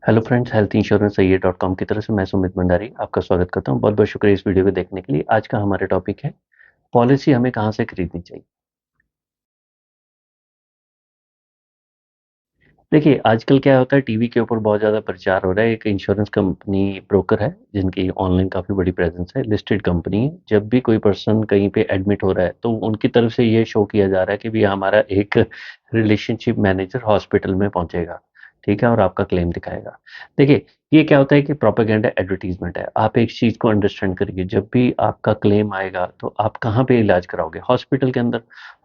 Hello friends, health insurance सही dot com की तरफ से मैं सुमित भंडारी आपका स्वागत करता हूं। बहुत बहुत शुक्रिया इस वीडियो को देखने के लिए। आज का हमारा टॉपिक है पॉलिसी हमें कहां से खरीदनी चाहिए। देखिए, आजकल क्या होता है, टीवी के ऊपर बहुत ज़्यादा प्रचार हो रहा है। एक इंश्योरेंस कंपनी ब्रोकर है जिनकी ऑनलाइन काफ़ी बड़ी प्रेजेंस है, लिस्टेड कंपनी है। जब भी कोई पर्सन कहीं पे एडमिट हो रहा है तो उनकी तरफ से ये शो किया जा रहा है कि भी हमारा एक रिलेशनशिप मैनेजर हॉस्पिटल में पहुंचेगा, ठीक है, और आपका क्लेम दिखाएगा। देखिए, ये क्या होता है कि प्रोपेगेंडा एडवर्टीजमेंट है। आप एक चीज़ को अंडरस्टैंड करिए, जब भी आपका क्लेम आएगा तो आप कहाँ पे इलाज कराओगे? हॉस्पिटल के अंदर।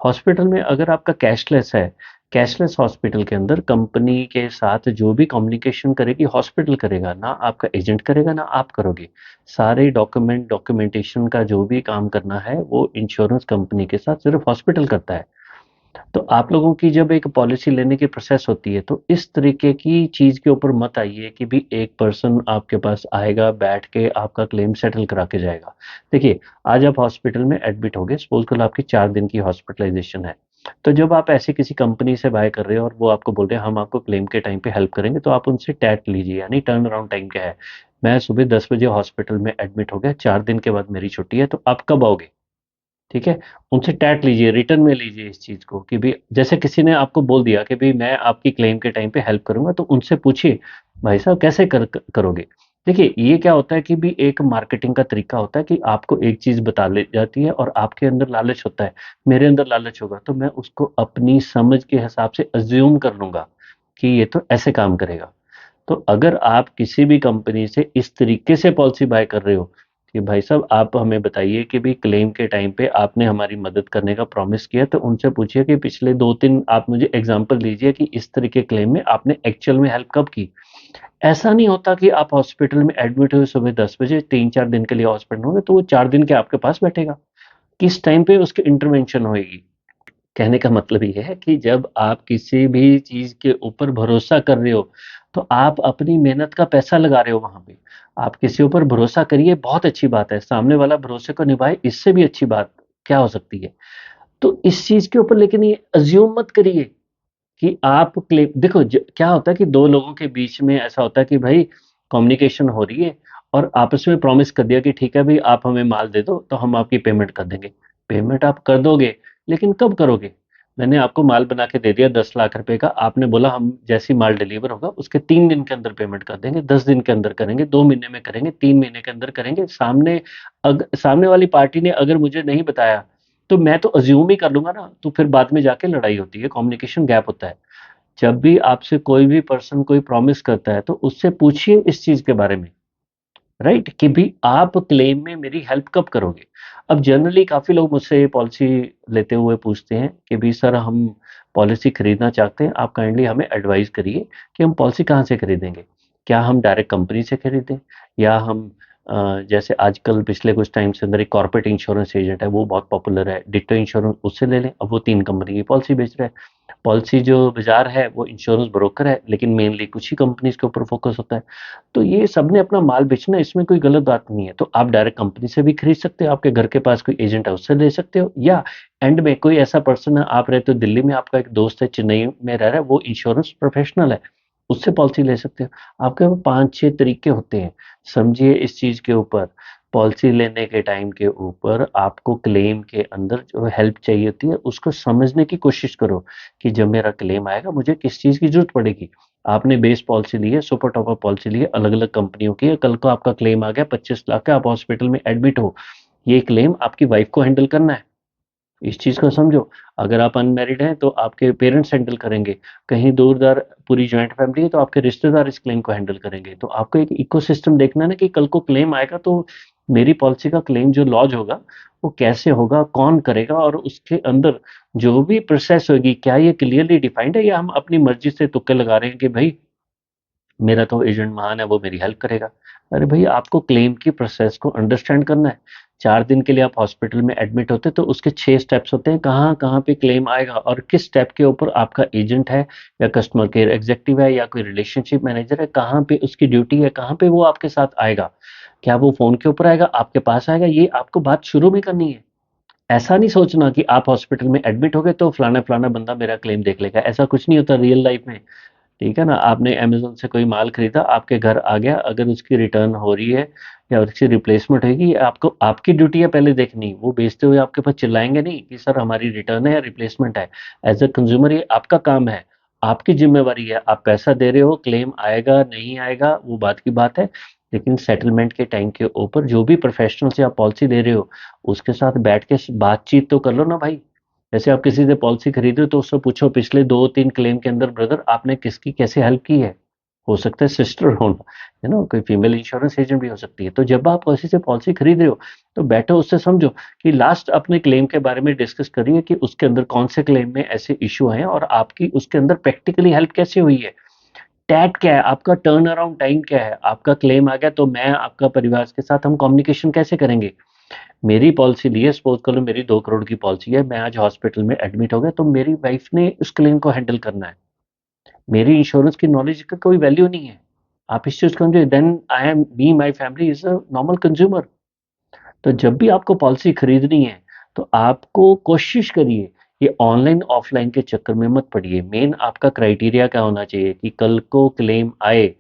हॉस्पिटल में अगर आपका कैशलेस है, कैशलेस हॉस्पिटल के अंदर कंपनी के साथ जो भी कम्युनिकेशन करेगी हॉस्पिटल करेगा, ना आपका एजेंट करेगा ना आप करोगे। सारे डॉक्यूमेंटेशन का जो भी काम करना है वो इंश्योरेंस कंपनी के साथ सिर्फ हॉस्पिटल करता है। तो आप लोगों की जब एक पॉलिसी लेने की प्रोसेस होती है तो इस तरीके की चीज के ऊपर मत आइए कि भी एक पर्सन आपके पास आएगा, बैठ के आपका क्लेम सेटल करा के जाएगा। देखिए, आज आप हॉस्पिटल में एडमिट हो गए, सपोज करो आपकी 4 दिन की हॉस्पिटलाइजेशन है। तो जब आप ऐसे किसी कंपनी से बाय कर रहे हो और वो आपको बोल रहे हैं हम आपको क्लेम के टाइम पे हेल्प करेंगे, तो आप उनसे टैट लीजिए। यानी टर्न अराउंड टाइम क्या है? मैं सुबह 10 बजे हॉस्पिटल में एडमिट हो गया, 4 दिन के बाद मेरी छुट्टी है, तो आप कब आओगे? ठीक है, उनसे टैट लीजिए, रिटर्न में लीजिए इस चीज को कि भी जैसे किसी ने आपको बोल दिया कि भी मैं आपकी क्लेम के टाइम पे हेल्प करूंगा, तो उनसे पूछिए भाई साहब कैसे करोगे। देखिए, ये क्या होता है कि भी एक मार्केटिंग का तरीका होता है कि आपको एक चीज बता ले जाती है और आपके अंदर लालच होता है। मेरे अंदर लालच होगा तो मैं उसको अपनी समझ के हिसाब से अज्यूम कर लूंगा कि ये तो ऐसे काम करेगा। तो अगर आप किसी भी कंपनी से इस तरीके से पॉलिसी बाय कर रहे हो कि भाई साहब आप हमें बताइए कि भी क्लेम के टाइम पे आपने हमारी मदद करने का प्रॉमिस किया, तो उनसे पूछिए कि पिछले 2-3 आप मुझे एग्जांपल दीजिए कि इस तरीके क्लेम में आपने एक्चुअल में हेल्प कब की। ऐसा नहीं होता कि आप हॉस्पिटल में एडमिट हुए सुबह 10 बजे, 3-4 दिन के लिए हॉस्पिटल होंगे तो वो 4 दिन के आपके पास बैठेगा। किस टाइम पे उसकी इंटरवेंशन होगी? कहने का मतलब ये है कि जब आप किसी भी चीज के ऊपर भरोसा कर रहे हो तो आप अपनी मेहनत का पैसा लगा रहे हो वहां पे। आप किसी ऊपर भरोसा करिए, बहुत अच्छी बात है, सामने वाला भरोसे को निभाए, इससे भी अच्छी बात क्या हो सकती है? तो इस चीज के ऊपर लेकिन ये अज्यूम मत करिए कि आप देखो क्या होता है कि दो लोगों के बीच में ऐसा होता है कि भाई कम्युनिकेशन हो रही है और आपस में प्रॉमिस कर दिया कि ठीक है भाई आप हमें माल दे दो तो हम आपकी पेमेंट कर देंगे। पेमेंट आप कर दोगे, लेकिन कब करोगे? मैंने आपको माल बना के दे दिया 10 लाख रुपए का, आपने बोला हम जैसी माल डिलीवर होगा उसके 3 दिन के अंदर पेमेंट कर देंगे, 10 दिन के अंदर करेंगे, 2 महीने में करेंगे, 3 महीने के अंदर करेंगे। सामने वाली पार्टी ने अगर मुझे नहीं बताया तो मैं तो अज्यूम ही कर लूंगा ना, तो फिर बाद में जाके लड़ाई होती है, कम्युनिकेशन गैप होता है। जब भी आपसे कोई भी पर्सन कोई प्रॉमिस करता है तो उससे पूछिए इस चीज के बारे में, राइट, कि भी आप क्लेम में मेरी हेल्प कब करोगे। अब जनरली काफी लोग मुझसे ये पॉलिसी लेते हुए पूछते हैं कि भी सर हम पॉलिसी खरीदना चाहते हैं, आप काइंडली हमें एडवाइस करिए कि हम पॉलिसी कहाँ से खरीदेंगे। क्या हम डायरेक्ट कंपनी से खरीदें, या हम जैसे आजकल पिछले कुछ टाइम से अंदर एक कॉर्पोरेट इंश्योरेंस एजेंट है वो बहुत पॉपुलर है, डिट्टो इंश्योरेंस, उससे ले लें। अब वो 3 कंपनी की पॉलिसी बेच रहा है। पॉलिसी जो बाजार है वो इंश्योरेंस ब्रोकर है, लेकिन मेनली कुछ ही कंपनीज के ऊपर फोकस होता है। तो ये सबने अपना माल बेचना है, इसमें कोई गलत बात नहीं है। तो आप डायरेक्ट कंपनी से भी खरीद सकते हो, आपके घर के पास कोई एजेंट है उससे ले सकते हो, या एंड में कोई ऐसा पर्सन है, आप रहते हो दिल्ली में, आपका एक दोस्त है चेन्नई में रह रहा है, वो इंश्योरेंस प्रोफेशनल है, उससे पॉलिसी ले सकते हो। आपके पास 5-6 तरीके होते हैं। समझिए इस चीज के ऊपर। पॉलिसी लेने के टाइम के ऊपर आपको क्लेम के अंदर जो हेल्प चाहिए होती है उसको समझने की कोशिश करो कि जब मेरा क्लेम आएगा मुझे किस चीज की जरूरत पड़ेगी। आपने बेस पॉलिसी ली है, सुपर टॉपर पॉलिसी ली है, अलग अलग कंपनियों की है, कल को आपका क्लेम आ गया 25 लाख का, आप हॉस्पिटल में एडमिट हो, ये क्लेम आपकी वाइफ को हैंडल करना है, इस चीज को समझो। अगर आप अनमैरिड हैं तो आपके पेरेंट्स हैंडल करेंगे, कहीं दूरदार पूरी ज्वाइंट फैमिली है तो आपके रिश्तेदार इस क्लेम को हैंडल करेंगे। तो आपको एक इकोसिस्टम देखना है ना कि कल को क्लेम आएगा तो मेरी पॉलिसी का क्लेम जो लॉज होगा वो कैसे होगा, कौन करेगा, और उसके अंदर जो भी प्रोसेस होगी क्या ये क्लियरली डिफाइंड है, या हम अपनी मर्जी से तुक्के लगा रहे हैं कि भाई मेरा तो एजेंट महान है वो मेरी हेल्प करेगा। अरे भाई, आपको क्लेम की प्रोसेस को अंडरस्टैंड करना है। 4 दिन के लिए आप हॉस्पिटल में एडमिट होते हैं तो उसके 6 स्टेप्स होते हैं, कहाँ कहाँ पे क्लेम आएगा और किस स्टेप के ऊपर आपका एजेंट है या कस्टमर केयर एग्जेक्टिव है या कोई रिलेशनशिप मैनेजर है, कहाँ पे उसकी ड्यूटी है, कहाँ पे वो आपके साथ आएगा। क्या वो फोन के ऊपर आएगा, आपके पास आएगा, ये आपको बात शुरू में करनी है। ऐसा नहीं सोचना कि आप हॉस्पिटल में एडमिट हो गए तो फलाना फलाना बंदा मेरा क्लेम देख लेगा, ऐसा कुछ नहीं होता रियल लाइफ में। ठीक है ना? आपने अमेज़न से कोई माल खरीदा, आपके घर आ गया, अगर उसकी रिटर्न हो रही है या उसकी रिप्लेसमेंट होएगी, ये आपको आपकी ड्यूटी है पहले देखनी। वो बेचते हुए आपके पास चिल्लाएँगे नहीं कि सर हमारी रिटर्न है या रिप्लेसमेंट है। एज़ अ कंज्यूमर ये आपका काम है, आपकी ज़िम्मेवारी है। आप पैसा दे रहे हो, क्लेम आएगा, नहीं आएगा, वो बात की बात है। लेकिन सेटलमेंट के टाइम के ऊपर जो भी प्रोफ़ेशनल से आप पॉलिसी ले रहे हो, उसके साथ बैठ के बातचीत तो कर लो ना भाई। जैसे आप किसी से पॉलिसी खरीद रहे हो तो उससे पूछो पिछले 2-3 क्लेम के अंदर ब्रदर आपने किसकी कैसे हेल्प की है? हो सकता है सिस्टर हो, है ना? कोई फीमेल इंश्योरेंस एजेंट भी हो सकती है। तो जब आप किसी से पॉलिसी खरीद रहे हो, तो बैठो उससे समझो कि लास्ट अपने क्लेम के बारे में डिस्कस करिए कि उसके अंदर कौन से क्लेम में ऐसे इश्यू हैं और आपकी उसके अंदर प्रैक्टिकली हेल्प कैसे हुई है? टैग क्या है? आपका टर्न अराउंड टाइम क्या है? आपका क्लेम आ गया तो मैं आपका परिवार के साथ हम कम्युनिकेशन कैसे करेंगे? मेरी पॉलिसी ली है, सपोज करो मेरी 2 करोड़ की पॉलिसी है, मैं आज हॉस्पिटल में एडमिट हो गया तो मेरी वाइफ ने उस क्लेम को हैंडल करना है। मेरी इंश्योरेंस की नॉलेज का कोई वैल्यू नहीं है। आप इस चीज़ को समझे, then I am me my family is a normal consumer. तो जब भी आपको पॉलिसी खरीदनी है, तो आपको कोशिश करिए, ये ऑनलाइन ऑफलाइन के चक्कर में मत पड़िए। मेन आपका क्राइटेरिया क्या होना चाहिए कि कल को क्लेम आए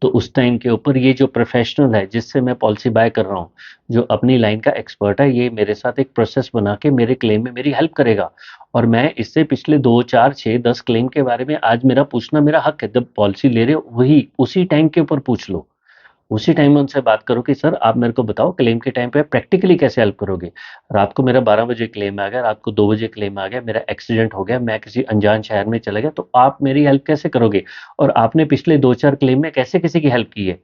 तो उस टाइम के ऊपर ये जो प्रोफेशनल है जिससे मैं पॉलिसी बाय कर रहा हूँ, जो अपनी लाइन का एक्सपर्ट है, ये मेरे साथ एक प्रोसेस बना के मेरे क्लेम में मेरी हेल्प करेगा। और मैं इससे पिछले 2 4 6 10 क्लेम के बारे में आज मेरा पूछना मेरा हक है। जब पॉलिसी ले रहे हो वही उसी टाइम के ऊपर पूछ लो। उसी टाइम में उनसे बात करो कि सर आप मेरे को बताओ क्लेम के टाइम पे प्रैक्टिकली कैसे हेल्प करोगे। रात को मेरा 12 बजे क्लेम आ गया, रात को 2 बजे क्लेम आ गया, मेरा एक्सीडेंट हो गया, मैं किसी अनजान शहर में चला गया, तो आप मेरी हेल्प कैसे करोगे? और आपने पिछले 2 4 क्लेम में कैसे किसी की हेल्प की है?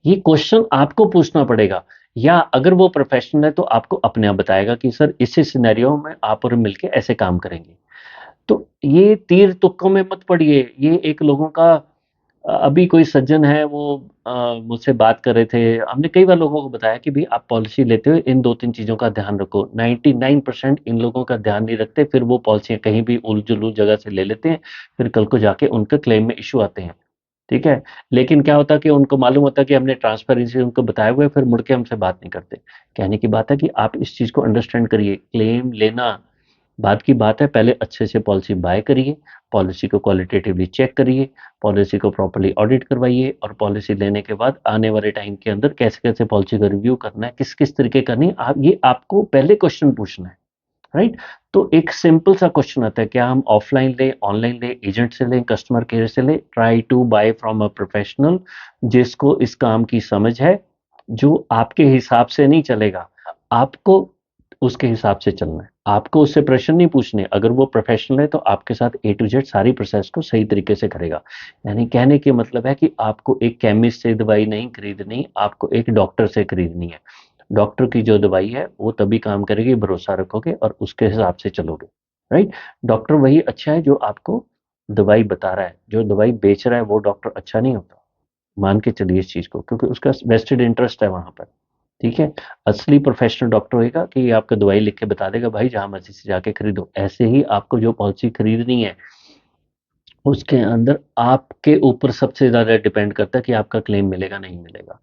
ये क्वेश्चन आपको पूछना पड़ेगा। या अगर वो प्रोफेशनल है तो आपको अपने आप बताएगा कि सर इस सिनेरियो में आप और मिलके ऐसे काम करेंगे। तो ये तीर तुक्कों में मत पड़िए। ये एक लोगों का अभी कोई सज्जन है वो मुझसे बात कर रहे थे। हमने कई बार लोगों को बताया कि भाई आप पॉलिसी लेते हो इन 2-3 चीज़ों का ध्यान रखो। 99% इन लोगों का ध्यान नहीं रखते, फिर वो पॉलिसियाँ कहीं भी उलझुल जगह से ले लेते हैं, फिर कल को जाके उनके क्लेम में इश्यू आते हैं। ठीक है? लेकिन क्या होता है कि उनको मालूम होता है कि हमने ट्रांसपेरेंसी उनको बताया हुआ है, फिर मुड़ के हमसे बात नहीं करते। कहने की बात है कि आप इस चीज़ को अंडरस्टैंड करिए, क्लेम लेना बाद की बात है, पहले अच्छे से पॉलिसी बाय करिए, पॉलिसी को क्वालिटेटिवली चेक करिए, पॉलिसी को प्रॉपर्ली ऑडिट करवाइए और पॉलिसी लेने के बाद आने वाले टाइम के अंदर कैसे-कैसे पॉलिसी का रिव्यू करना है, किस-किस तरीके करनी है, आप ये आपको पहले क्वेश्चन पूछना है, राइट? तो एक सिंपल सा क्वेश्चन आता है, क्या हम ऑफलाइन लें, ऑनलाइन लें, एजेंट से लें, कस्टमर केयर से लें? Try to buy from a professional जिसको इस काम की समझ है, जो आपके हिसाब से नहीं चलेगा, आपको उसके हिसाब से चलना है। आपको उससे प्रश्न नहीं पूछने, अगर वो प्रोफेशनल है तो आपके साथ ए टू जेड सारी प्रोसेस को सही तरीके से करेगा। यानी कहने के मतलब है कि आपको एक केमिस्ट से दवाई नहीं खरीदनी, आपको एक डॉक्टर से खरीदनी है। डॉक्टर की जो दवाई है वो तभी काम करेगी, भरोसा रखोगे और उसके हिसाब से चलोगे, राइट? डॉक्टर वही अच्छा है जो आपको दवाई बता रहा है, जो दवाई बेच रहा है वो डॉक्टर अच्छा नहीं होता। मान के चलिए इस चीज़ को, क्योंकि उसका वेस्टेड इंटरेस्ट है वहाँ पर। ठीक है? असली प्रोफेशनल डॉक्टर होएगा कि आपको दवाई लिख के बता देगा भाई जहाँ मर्ज़ी से जाके खरीदो। ऐसे ही आपको जो पॉलिसी खरीदनी है, उसके अंदर आपके ऊपर सबसे ज़्यादा डिपेंड करता है कि आपका क्लेम मिलेगा, नहीं मिलेगा।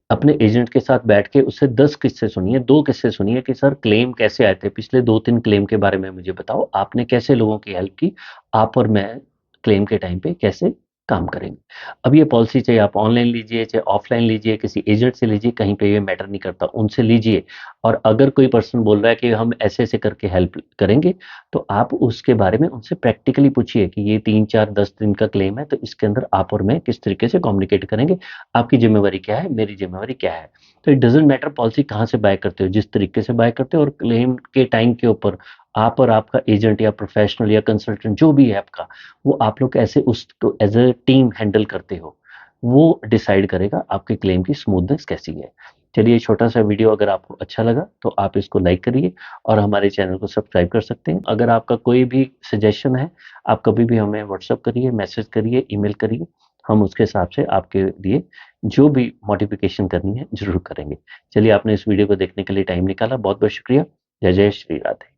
अपने एजेंट के साथ बैठ के उससे 10 किस्से सुनिए, 2 किस्से सुनिए कि सर क्लेम कैसे आए थे? पिछले 2-3 क्लेम के बारे में मुझे बताओ, आपने कैसे लोगों की हेल्प की? आप और मैं क्लेम के टाइम पे कैसे काम करेंगे? अब ये पॉलिसी चाहे आप ऑनलाइन लीजिए, चाहे ऑफलाइन लीजिए, किसी एजेंट से लीजिए, कहीं पे ये मैटर नहीं करता, उनसे लीजिए। और अगर कोई पर्सन बोल रहा है कि हम ऐसे-ऐसे करके हेल्प करेंगे, तो आप उसके बारे में उनसे प्रैक्टिकली पूछिए कि ये 3, 4, 10 दिन का क्लेम है, तो इसके अंदर आप और मैं किस तरीके से कम्युनिकेट करेंगे? आपकी ज़िम्मेवारी क्या है? मेरी ज़िम्मेवारी क्या है? तो इट डज़न्ट मैटर पॉलिसी कहाँ से बाय करते हो, जिस तरीके से बाय करते हो और क्लेम के टाइम के ऊपर आप और आपका एजेंट या प्रोफ़ेशनल या कंसल्टेंट जो भी है आपका, वो आप लोग कैसे उसको एज़ अ टीम हैंडल करते हो, वो डिसाइड करेगा आपके क्लेम की स्मूथनेस कैसी है। चलिए ये छोटा-सा वीडियो अगर आपको अच्छा लगा, तो आप इसको लाइक करिए और हमारे चैनल को सब्सक्राइब कर सकते हैं। अगर आपका कोई भी सजेशन है, आप कभी भी हमें व्हाट्सएप करिए, मैसेज करिए, ईमेल करिए, हम उसके हिसाब से आपके लिए जो भी मॉडिफ़िकेशन करनी है, ज़रूर करेंगे। चलिए आपने इस वीडियो को देखने के लिए टाइम निकाला, बहुत-बहुत शुक्रिया। जय जय श्री राधे।